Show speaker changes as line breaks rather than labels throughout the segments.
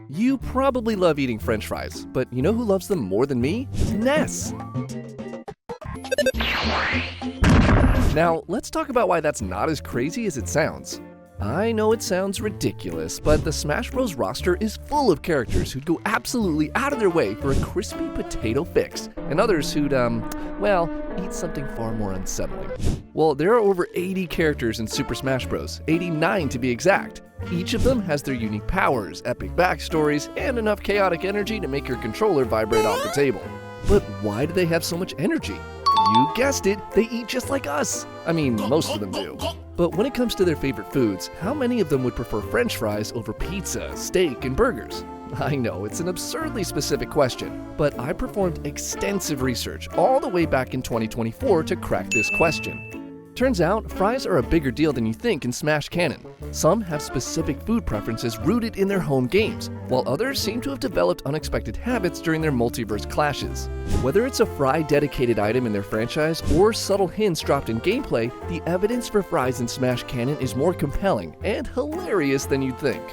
You probably love eating French fries, but you know who loves them more than me? Ness! Now, let's talk about why that's not as crazy as it sounds. I know it sounds ridiculous, but the Smash Bros. Roster is full of characters who'd go absolutely out of their way for a crispy potato fix, and others who'd, eat something far more unsettling. Well, there are over 80 characters in Super Smash Bros., 89 to be exact. Each of them has their unique powers, epic backstories, and enough chaotic energy to make your controller vibrate off the table. But why do they have so much energy? You guessed it, they eat just like us. I mean, most of them do. But when it comes to their favorite foods, how many of them would prefer French fries over pizza, steak, and burgers? I know, it's an absurdly specific question, but I performed extensive research all the way back in 2024 to crack this question. Turns out, fries are a bigger deal than you think in Smash canon. Some have specific food preferences rooted in their home games, while others seem to have developed unexpected habits during their multiverse clashes. Whether it's a fry-dedicated item in their franchise or subtle hints dropped in gameplay, the evidence for fries in Smash canon is more compelling and hilarious than you'd think.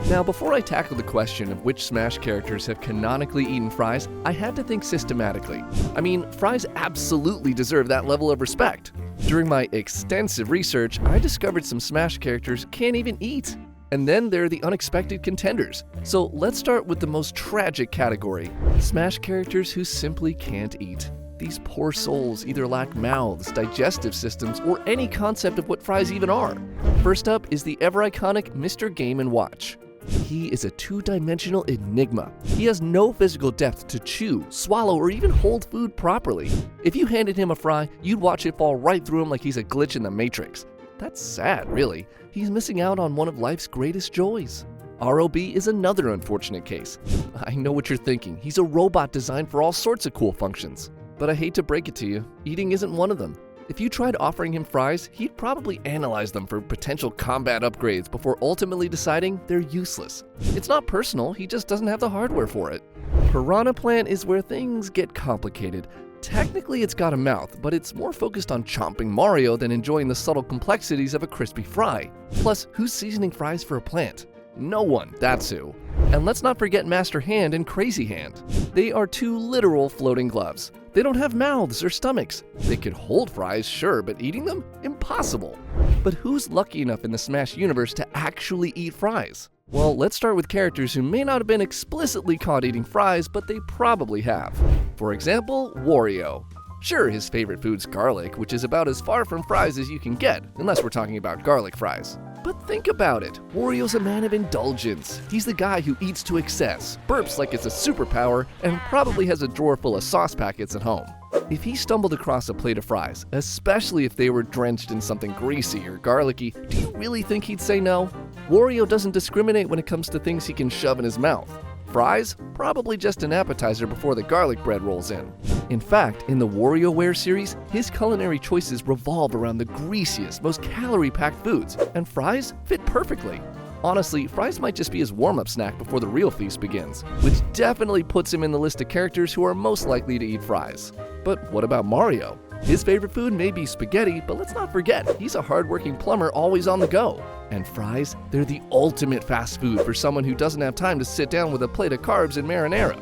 Now, before I tackle the question of which Smash characters have canonically eaten fries, I had to think systematically. I mean, fries absolutely deserve that level of respect. During my extensive research, I discovered some Smash characters can't even eat. And then there are the unexpected contenders. So let's start with the most tragic category: Smash characters who simply can't eat. These poor souls either lack mouths, digestive systems, or any concept of what fries even are. First up is the ever-iconic Mr. Game & Watch. He is a two-dimensional enigma. He has no physical depth to chew, swallow, or even hold food properly. If you handed him a fry, you'd watch it fall right through him like he's a glitch in the Matrix. That's sad, really. He's missing out on one of life's greatest joys. ROB is another unfortunate case. I know what you're thinking. He's a robot designed for all sorts of cool functions. But I hate to break it to you, eating isn't one of them. If you tried offering him fries, he'd probably analyze them for potential combat upgrades before ultimately deciding they're useless. It's not personal, he just doesn't have the hardware for it. Piranha Plant is where things get complicated. Technically it's got a mouth, but it's more focused on chomping Mario than enjoying the subtle complexities of a crispy fry. Plus, who's seasoning fries for a plant? No one, that's who. And let's not forget Master Hand and Crazy Hand. They are two literal floating gloves. They don't have mouths or stomachs. They could hold fries, sure, but eating them? Impossible. But who's lucky enough in the Smash universe to actually eat fries? Well, let's start with characters who may not have been explicitly caught eating fries, but they probably have. For example, Wario. Sure, his favorite food's garlic, which is about as far from fries as you can get, unless we're talking about garlic fries. But think about it, Wario's a man of indulgence. He's the guy who eats to excess, burps like it's a superpower, and probably has a drawer full of sauce packets at home. If he stumbled across a plate of fries, especially if they were drenched in something greasy or garlicky, do you really think he'd say no? Wario doesn't discriminate when it comes to things he can shove in his mouth. Fries? Probably just an appetizer before the garlic bread rolls in. In fact, in the WarioWare series, his culinary choices revolve around the greasiest, most calorie-packed foods, and fries fit perfectly. Honestly, fries might just be his warm-up snack before the real feast begins, which definitely puts him in the list of characters who are most likely to eat fries. But what about Mario? His favorite food may be spaghetti, but let's not forget, he's a hardworking plumber always on the go. And fries? They're the ultimate fast food for someone who doesn't have time to sit down with a plate of carbs and marinara.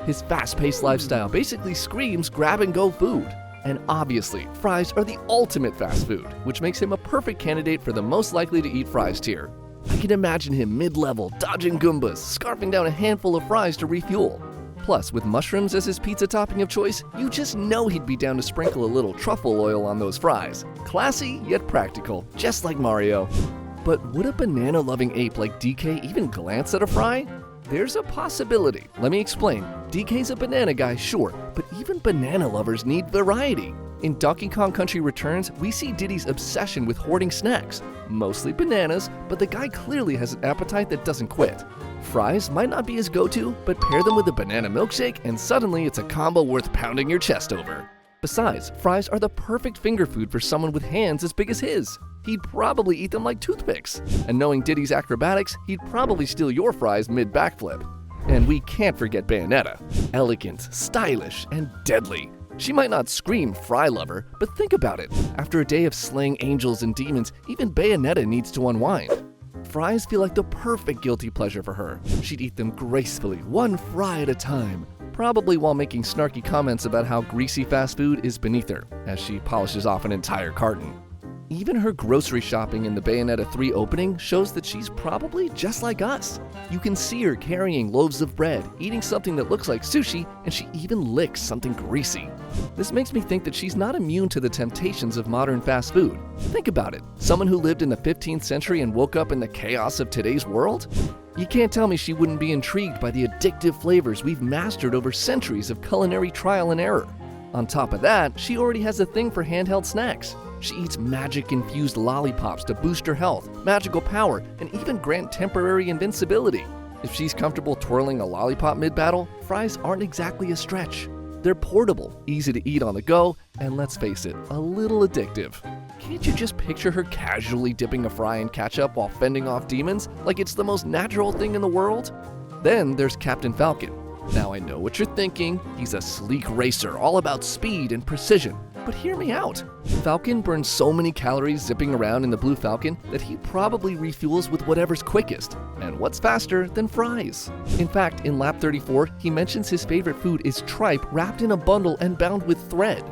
His fast-paced lifestyle basically screams grab-and-go food. And obviously, fries are the ultimate fast food, which makes him a perfect candidate for the most likely to eat fries tier. I can imagine him mid-level, dodging Goombas, scarfing down a handful of fries to refuel. Plus, with mushrooms as his pizza topping of choice, you just know he'd be down to sprinkle a little truffle oil on those fries. Classy, yet practical, just like Mario. But would a banana-loving ape like DK even glance at a fry? There's a possibility. Let me explain. DK's a banana guy, sure, but even banana lovers need variety. In Donkey Kong Country Returns, we see Diddy's obsession with hoarding snacks. Mostly bananas, but the guy clearly has an appetite that doesn't quit. Fries might not be his go-to, but pair them with a banana milkshake and suddenly it's a combo worth pounding your chest over. Besides, fries are the perfect finger food for someone with hands as big as his. He'd probably eat them like toothpicks. And knowing Diddy's acrobatics, he'd probably steal your fries mid-backflip. And we can't forget Bayonetta. Elegant, stylish, and deadly. She might not scream fry lover, but think about it. After a day of slaying angels and demons, even Bayonetta needs to unwind. fries feel like the perfect guilty pleasure for her. She'd eat them gracefully, one fry at a time, probably while making snarky comments about how greasy fast food is beneath her, as she polishes off an entire carton. Even her grocery shopping in the Bayonetta 3 opening shows that she's probably just like us. You can see her carrying loaves of bread, eating something that looks like sushi, and she even licks something greasy. This makes me think that she's not immune to the temptations of modern fast food. Think about it, someone who lived in the 15th century and woke up in the chaos of today's world? You can't tell me she wouldn't be intrigued by the addictive flavors we've mastered over centuries of culinary trial and error. On top of that, she already has a thing for handheld snacks. She eats magic-infused lollipops to boost her health, magical power, and even grant temporary invincibility. If she's comfortable twirling a lollipop mid-battle, fries aren't exactly a stretch. They're portable, easy to eat on the go, and let's face it, a little addictive. Can't you just picture her casually dipping a fry in ketchup while fending off demons like it's the most natural thing in the world? Then there's Captain Falcon. Now I know what you're thinking, he's a sleek racer all about speed and precision. But hear me out. Falcon burns so many calories zipping around in the Blue Falcon that he probably refuels with whatever's quickest. And what's faster than fries? In fact, in lap 34, he mentions his favorite food is tripe wrapped in a bundle and bound with thread.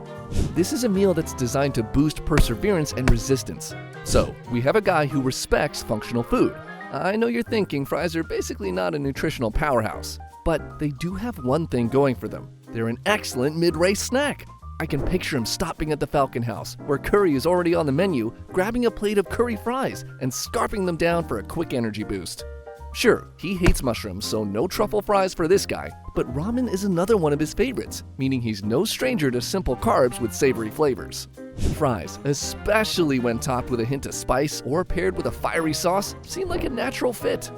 This is a meal that's designed to boost perseverance and resistance. So, we have a guy who respects functional food. I know you're thinking fries are basically not a nutritional powerhouse, but they do have one thing going for them. They're an excellent mid-race snack. I can picture him stopping at the Falcon House, where curry is already on the menu, grabbing a plate of curry fries and scarfing them down for a quick energy boost. Sure, he hates mushrooms, so no truffle fries for this guy, but ramen is another one of his favorites, meaning he's no stranger to simple carbs with savory flavors. Fries, especially when topped with a hint of spice or paired with a fiery sauce, seem like a natural fit.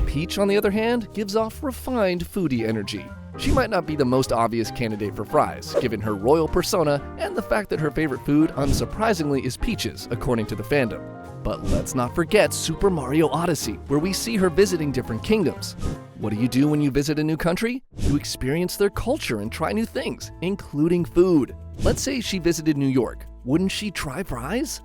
Peach, on the other hand, gives off refined foodie energy. She might not be the most obvious candidate for fries, given her royal persona and the fact that her favorite food, unsurprisingly, is peaches, according to the fandom. But let's not forget Super Mario Odyssey, where we see her visiting different kingdoms. What do you do when you visit a new country? You experience their culture and try new things, including food. Let's say she visited New York. Wouldn't she try fries?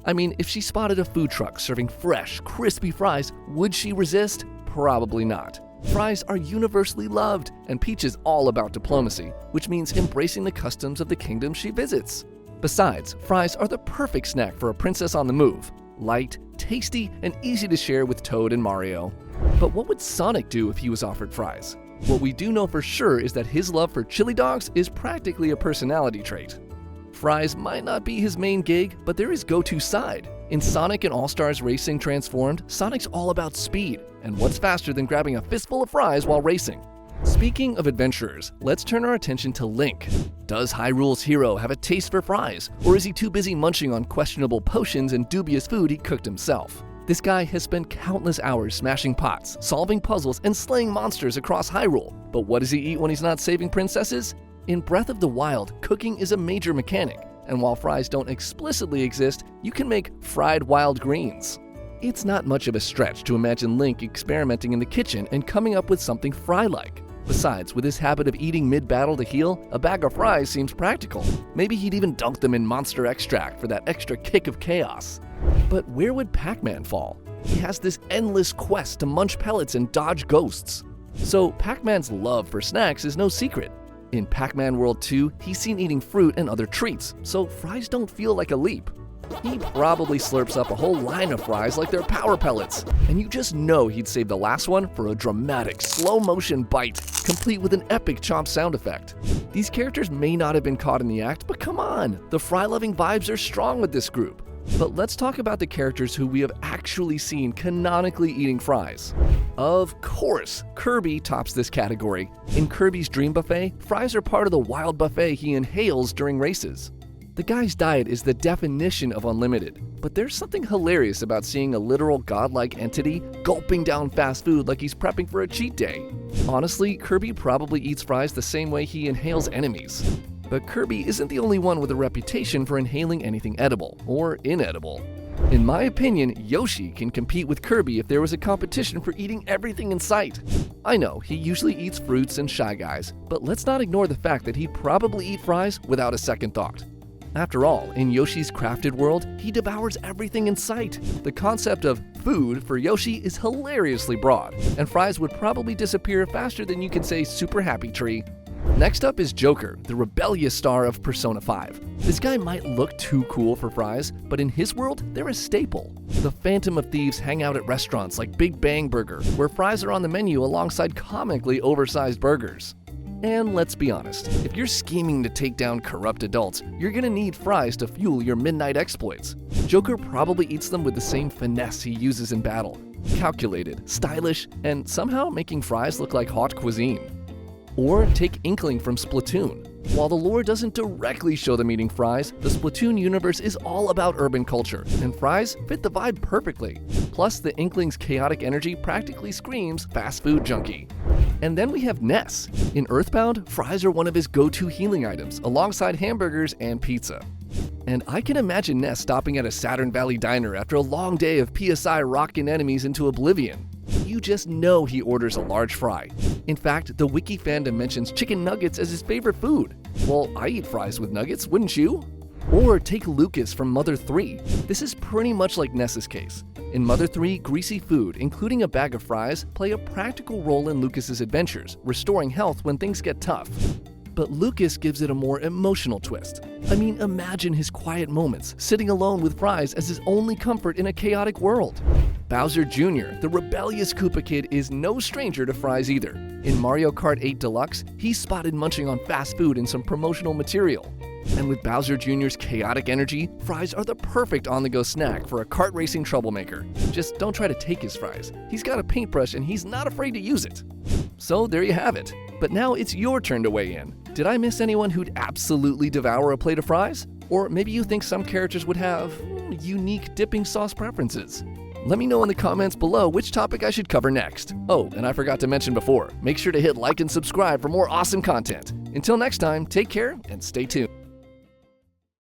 I mean, if she spotted a food truck serving fresh, crispy fries, would she resist? Probably not. Fries are universally loved, and Peach is all about diplomacy, which means embracing the customs of the kingdom she visits. Besides, fries are the perfect snack for a princess on the move. Light, tasty, and easy to share with Toad and Mario. But what would Sonic do if he was offered fries? What we do know for sure is that his love for chili dogs is practically a personality trait. Fries might not be his main gig, but they're his go-to side. In Sonic and All-Stars Racing Transformed, Sonic's all about speed, and what's faster than grabbing a fistful of fries while racing? Speaking of adventurers, let's turn our attention to Link. Does Hyrule's hero have a taste for fries, or is he too busy munching on questionable potions and dubious food he cooked himself? This guy has spent countless hours smashing pots, solving puzzles, and slaying monsters across Hyrule. But what does he eat when he's not saving princesses? In Breath of the Wild, cooking is a major mechanic, and while fries don't explicitly exist, you can make fried wild greens. It's not much of a stretch to imagine Link experimenting in the kitchen and coming up with something fry-like. Besides, with his habit of eating mid-battle to heal, a bag of fries seems practical. Maybe he'd even dunk them in monster extract for that extra kick of chaos. But where would Pac-Man fall? He has this endless quest to munch pellets and dodge ghosts. So Pac-Man's love for snacks is no secret. In Pac-Man World 2, he's seen eating fruit and other treats, so fries don't feel like a leap. He probably slurps up a whole line of fries like they're power pellets, and you just know he'd save the last one for a dramatic, slow-motion bite, complete with an epic chomp sound effect. These characters may not have been caught in the act, but come on, the fry-loving vibes are strong with this group. But let's talk about the characters who we have actually seen canonically eating fries. Of course, Kirby tops this category. In Kirby's Dream Buffet, fries are part of the wild buffet he inhales during races. The guy's diet is the definition of unlimited, but there's something hilarious about seeing a literal godlike entity gulping down fast food like he's prepping for a cheat day. Honestly, Kirby probably eats fries the same way he inhales enemies. But Kirby isn't the only one with a reputation for inhaling anything edible or inedible. In my opinion, Yoshi can compete with Kirby if there was a competition for eating everything in sight. I know, he usually eats fruits and Shy Guys, but let's not ignore the fact that he'd probably eat fries without a second thought. After all, in Yoshi's Crafted World, he devours everything in sight. The concept of food for Yoshi is hilariously broad, and fries would probably disappear faster than you can say super happy tree. Next up is Joker, the rebellious star of Persona 5. This guy might look too cool for fries, but in his world, they're a staple. The Phantom of Thieves hang out at restaurants like Big Bang Burger, where fries are on the menu alongside comically oversized burgers. And let's be honest, if you're scheming to take down corrupt adults, you're gonna need fries to fuel your midnight exploits. Joker probably eats them with the same finesse he uses in battle. Calculated, stylish, and somehow making fries look like haute cuisine. Or take Inkling from Splatoon. While the lore doesn't directly show them eating fries, the Splatoon universe is all about urban culture, and fries fit the vibe perfectly. Plus, the Inkling's chaotic energy practically screams fast food junkie. And then we have Ness. In Earthbound, fries are one of his go-to healing items, alongside hamburgers and pizza. And I can imagine Ness stopping at a Saturn Valley diner after a long day of PSI rocking enemies into oblivion. You just know he orders a large fry. In fact, the wiki fandom mentions chicken nuggets as his favorite food. Well, I eat fries with nuggets, wouldn't you? Or take Lucas from Mother 3. This is pretty much like Ness's case. In Mother 3, greasy food, including a bag of fries, play a practical role in Lucas's adventures, restoring health when things get tough. But Lucas gives it a more emotional twist. I mean, imagine his quiet moments, sitting alone with fries as his only comfort in a chaotic world. Bowser Jr., the rebellious Koopa Kid, is no stranger to fries either. In Mario Kart 8 Deluxe, he's spotted munching on fast food in some promotional material. And with Bowser Jr.'s chaotic energy, fries are the perfect on-the-go snack for a kart racing troublemaker. Just don't try to take his fries. He's got a paintbrush and he's not afraid to use it. So there you have it. But now it's your turn to weigh in. Did I miss anyone who'd absolutely devour a plate of fries? Or maybe you think some characters would have unique dipping sauce preferences? Let me know in the comments below which topic I should cover next. Oh, and I forgot to mention before, make sure to hit like and subscribe for more awesome content. Until next time, take care and stay tuned.